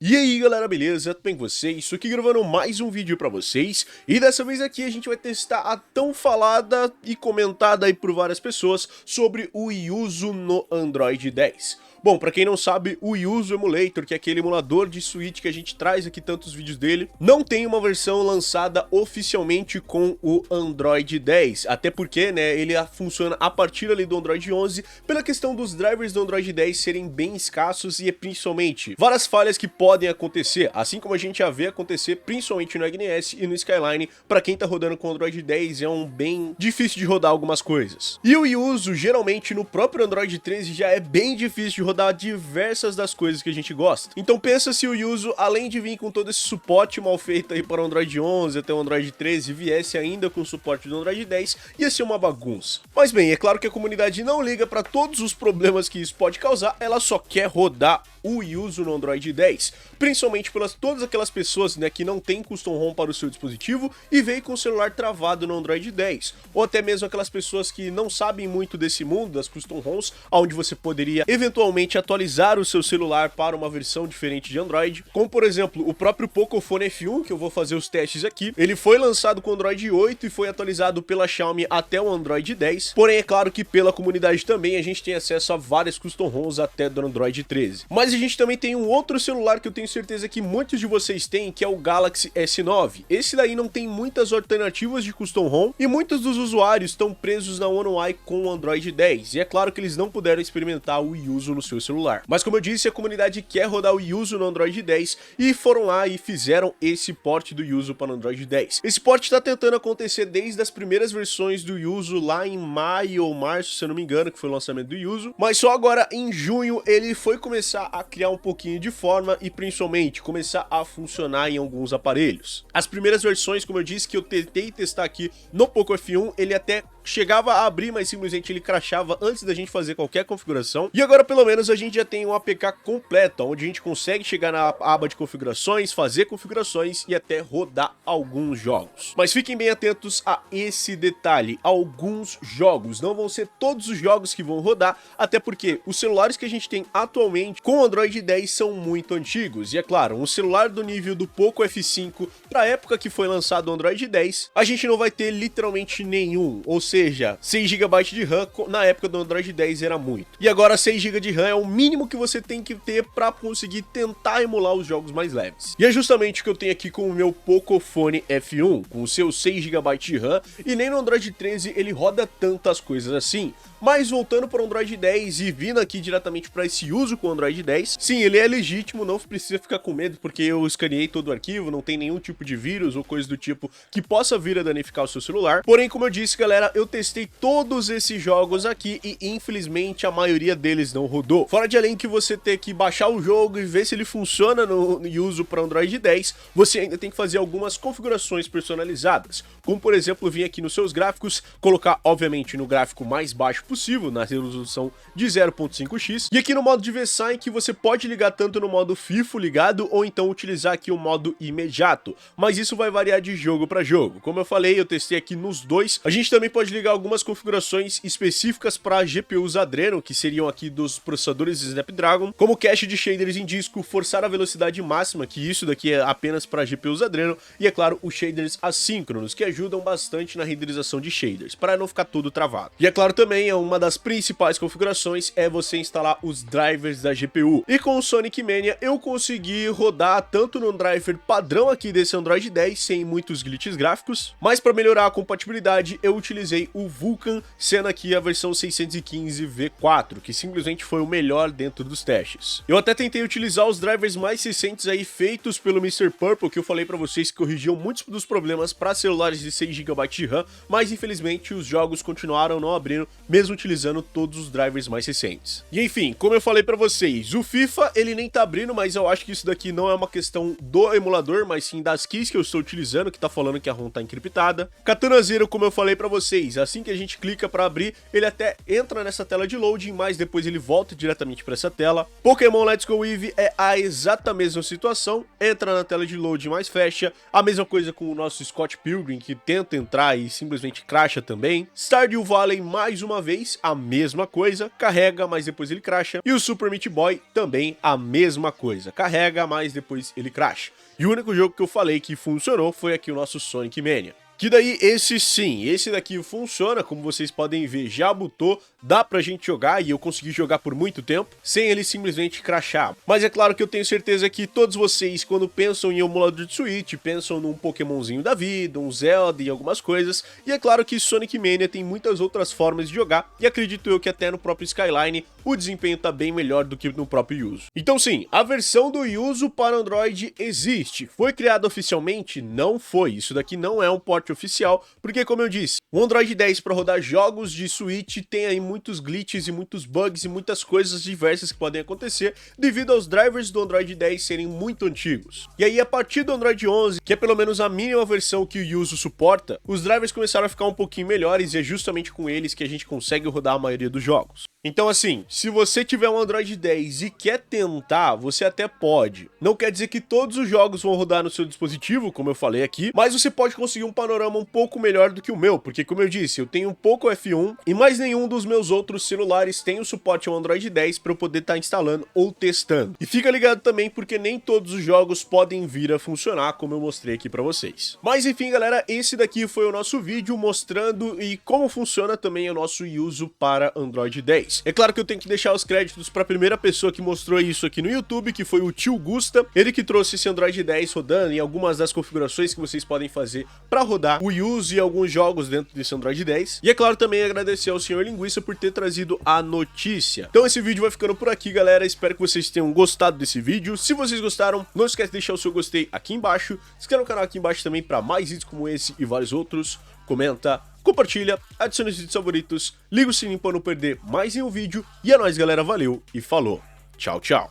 E aí galera, beleza? Tudo bem com vocês? Estou aqui gravando mais um vídeo pra vocês e dessa vez aqui a gente vai testar a tão falada e comentada aí por várias pessoas sobre o Yuzu no Android 10. Bom, pra quem não sabe, o Yuzu Emulator, que é aquele emulador de Switch que a gente traz aqui tantos vídeos dele, não tem uma versão lançada oficialmente com o Android 10, até porque, né, ele funciona a partir ali do Android 11, pela questão dos drivers do Android 10 serem bem escassos e principalmente várias falhas que podem acontecer, assim como a gente já vê acontecer principalmente no Agni S e no Skyline. Pra quem tá rodando com o Android 10 é bem difícil de rodar algumas coisas. E o Yuzu, geralmente no próprio Android 13 já é bem difícil de rodar diversas das coisas que a gente gosta. Então pensa se o Yuzu, além de vir com todo esse suporte mal feito aí para o Android 11 até o Android 13, viesse ainda com o suporte do Android 10, ia ser uma bagunça. Mas bem, é claro que a comunidade não liga para todos os problemas que isso pode causar, ela só quer rodar o Yuzu no Android 10, principalmente pelas todas aquelas pessoas, né, que não tem custom ROM para o seu dispositivo e veio com o celular travado no Android 10, ou até mesmo aquelas pessoas que não sabem muito desse mundo das custom ROMs, onde você poderia eventualmente atualizar o seu celular para uma versão diferente de Android, como por exemplo o próprio Pocophone F1, que eu vou fazer os testes aqui. Ele foi lançado com o Android 8 e foi atualizado pela Xiaomi até o Android 10, porém é claro que pela comunidade também a gente tem acesso a várias custom ROMs até do Android 13. Mas a gente também tem um outro celular que eu tenho certeza que muitos de vocês têm, que é o Galaxy S9. Esse daí não tem muitas alternativas de custom ROM e muitos dos usuários estão presos na One UI com o Android 10, e é claro que eles não puderam experimentar o Yuzu no seu celular. Mas como eu disse, a comunidade quer rodar o Yuzu no Android 10 e foram lá e fizeram esse port do Yuzu para o Android 10. Esse port está tentando acontecer desde as primeiras versões do Yuzu lá em maio ou março, se eu não me engano, que foi o lançamento do Yuzu, mas só agora em junho ele foi começar a criar um pouquinho de forma e principalmente começar a funcionar em alguns aparelhos. As primeiras versões, como eu disse, que eu tentei testar aqui no Poco F1, ele até chegava a abrir, mas simplesmente ele crashava antes da gente fazer qualquer configuração. E agora pelo menos a gente já tem um APK completa, onde a gente consegue chegar na aba de configurações, fazer configurações e até rodar alguns jogos. Mas fiquem bem atentos a esse detalhe, alguns jogos, não vão ser todos os jogos que vão rodar, até porque os celulares que a gente tem atualmente com o Android 10 são muito antigos, e é claro, um celular do nível do Poco F5 para a época que foi lançado o Android 10, a gente não vai ter literalmente nenhum, ou seja, 6 GB de RAM na época do Android 10 era muito. E agora 6 GB de RAM é o mínimo que você tem que ter para conseguir tentar emular os jogos mais leves. E é justamente o que eu tenho aqui com o meu Pocophone F1, com o seu 6 GB de RAM, e nem no Android 13 ele roda tantas coisas assim. Mas voltando para o Android 10 e vindo aqui diretamente para esse uso com o Android 10, sim, ele é legítimo, não precisa ficar com medo, porque eu escaneei todo o arquivo, não tem nenhum tipo de vírus ou coisa do tipo que possa vir a danificar o seu celular. Porém, como eu disse, galera, eu testei todos esses jogos aqui e infelizmente a maioria deles não rodou. Fora de além que você ter que baixar o jogo e ver se ele funciona no uso para Android 10, você ainda tem que fazer algumas configurações personalizadas, como por exemplo vir aqui nos seus gráficos, colocar obviamente no gráfico mais baixo possível, na resolução de 0.5x, e aqui no modo de VSync que você pode ligar tanto no modo FIFO ligado ou então utilizar aqui o modo imediato, mas isso vai variar de jogo para jogo. Como eu falei, eu testei aqui nos dois. A gente também pode ligar algumas configurações específicas para GPUs Adreno, que seriam aqui dos processadores Snapdragon, como cache de shaders em disco, forçar a velocidade máxima, que isso daqui é apenas para GPUs Adreno, e é claro, os shaders assíncronos, que ajudam bastante na renderização de shaders, para não ficar tudo travado. E é claro também, uma das principais configurações é você instalar os drivers da GPU. E com o Sonic Mania eu consegui rodar tanto no driver padrão aqui desse Android 10, sem muitos glitches gráficos, mas para melhorar a compatibilidade eu utilizei o Vulkan, sendo aqui a versão 615 V4, que simplesmente foi o melhor dentro dos testes. Eu até tentei utilizar os drivers mais recentes aí feitos pelo Mr. Purple, que eu falei para vocês que corrigiam muitos dos problemas para celulares de 6 GB de RAM, mas infelizmente os jogos continuaram não abrindo, mesmo utilizando todos os drivers mais recentes. E enfim, como eu falei pra vocês, o FIFA ele nem tá abrindo, mas eu acho que isso daqui não é uma questão do emulador, mas sim das keys que eu estou utilizando, que tá falando que a ROM tá encriptada. Katana Zero, como eu falei pra vocês, assim que a gente clica pra abrir, ele até entra nessa tela de loading, mas depois ele volta diretamente pra essa tela. Pokémon Let's Go Eevee é a exata mesma situação, entra na tela de loading, mas fecha. A mesma coisa com o nosso Scott Pilgrim, que tenta entrar e simplesmente crasha também. Stardew Valley, mais uma vez, 10, a mesma coisa, carrega, mas depois ele crasha. E o Super Meat Boy também a mesma coisa, carrega, mas depois ele crasha. E o único jogo que eu falei que funcionou foi aqui o nosso Sonic Mania. Que daí, esse sim, esse daqui funciona, como vocês podem ver, já botou, dá pra gente jogar e eu consegui jogar por muito tempo, sem ele simplesmente crashar. Mas é claro que eu tenho certeza que todos vocês, quando pensam em emulador de Switch, pensam num Pokémonzinho da vida, um Zelda e algumas coisas, e é claro que Sonic Mania tem muitas outras formas de jogar, e acredito eu que até no próprio Skyline o desempenho tá bem melhor do que no próprio Yuzu. Então sim, a versão do Yuzu para Android existe. Foi criada oficialmente? Não foi. Isso daqui não é um port oficial, porque como eu disse, o Android 10 para rodar jogos de Switch tem aí muitos glitches e muitos bugs e muitas coisas diversas que podem acontecer devido aos drivers do Android 10 serem muito antigos. E aí a partir do Android 11, que é pelo menos a mínima versão que o Yuzu suporta, os drivers começaram a ficar um pouquinho melhores e é justamente com eles que a gente consegue rodar a maioria dos jogos. Então assim, se você tiver um Android 10 e quer tentar, você até pode. Não quer dizer que todos os jogos vão rodar no seu dispositivo, como eu falei aqui, mas você pode conseguir um panorama um pouco melhor do que o meu, porque como eu disse, eu tenho um pouco F1 e mais nenhum dos meus outros celulares tem o suporte ao Android 10 para eu poder estar instalando ou testando. E fica ligado também porque nem todos os jogos podem vir a funcionar, como eu mostrei aqui para vocês. Mas enfim, galera, esse daqui foi o nosso vídeo mostrando e como funciona também o nosso Yuzu para Android 10. É claro que eu tenho que deixar os créditos para a primeira pessoa que mostrou isso aqui no YouTube, que foi o Tio Gusta, ele que trouxe esse Android 10 rodando e algumas das configurações que vocês podem fazer para rodar o Yuzu e alguns jogos dentro desse Android 10. E é claro também agradecer ao Senhor Linguiça por ter trazido a notícia. Então esse vídeo vai ficando por aqui, galera, espero que vocês tenham gostado desse vídeo. Se vocês gostaram, não esquece de deixar o seu gostei aqui embaixo, se inscreva no canal aqui embaixo também para mais vídeos como esse e vários outros, comenta, compartilha, adicione os vídeos favoritos, liga o sininho para não perder mais nenhum vídeo, e é nóis, galera, valeu e falou, tchau, tchau.